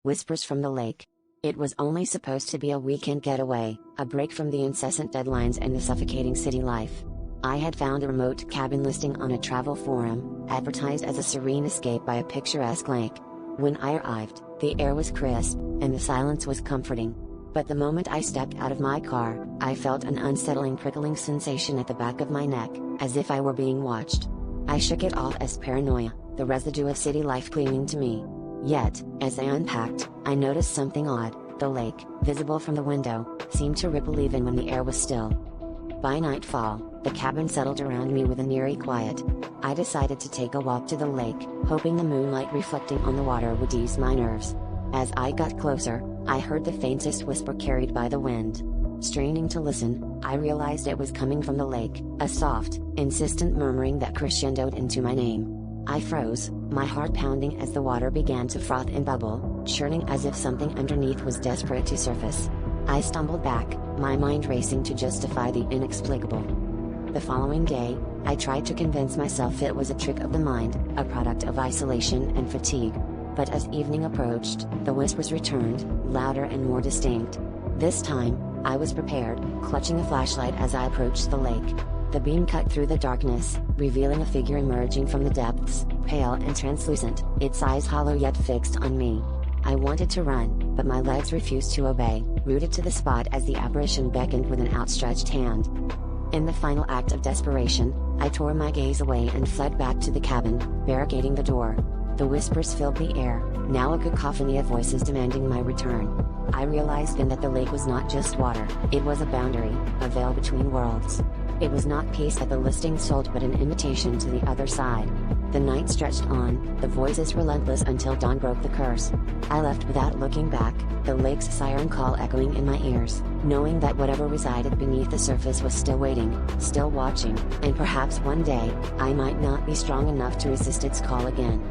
Whispers from the lake. It was only supposed to be a weekend getaway, a break from the incessant deadlines and the suffocating city life. I had found a remote cabin listing on a travel forum, advertised as a serene escape by a picturesque lake. When I arrived, the air was crisp, and the silence was comforting. But the moment I stepped out of my car, I felt an unsettling prickling sensation at the back of my neck, as if I were being watched. I shook it off as paranoia, the residue of city life clinging to me. Yet, as I unpacked, I noticed something odd. The lake, visible from the window, seemed to ripple even when the air was still. By nightfall, the cabin settled around me with an eerie quiet. I decided to take a walk to the lake, hoping the moonlight reflecting on the water would ease my nerves. As I got closer, I heard the faintest whisper carried by the wind. Straining to listen, I realized it was coming from the lake, a soft, insistent murmuring that crescendoed into my name. I froze, my heart pounding as the water began to froth and bubble, churning as if something underneath was desperate to surface. I stumbled back, my mind racing to justify the inexplicable. The following day, I tried to convince myself it was a trick of the mind, a product of isolation and fatigue. But as evening approached, the whispers returned, louder and more distinct. This time, I was prepared, clutching a flashlight as I approached the lake. The beam cut through the darkness, revealing a figure emerging from the depths, pale and translucent, its eyes hollow yet fixed on me. I wanted to run, but my legs refused to obey, rooted to the spot as the apparition beckoned with an outstretched hand. In the final act of desperation, I tore my gaze away and fled back to the cabin, barricading the door. The whispers filled the air, now a cacophony of voices demanding my return. I realized then that the lake was not just water, it was a boundary, a veil between worlds. It was not peace that the listing sold but an invitation to the other side. The night stretched on, the voices relentless until dawn broke the curse. I left without looking back, the lake's siren call echoing in my ears, knowing that whatever resided beneath the surface was still waiting, still watching, and perhaps one day, I might not be strong enough to resist its call again.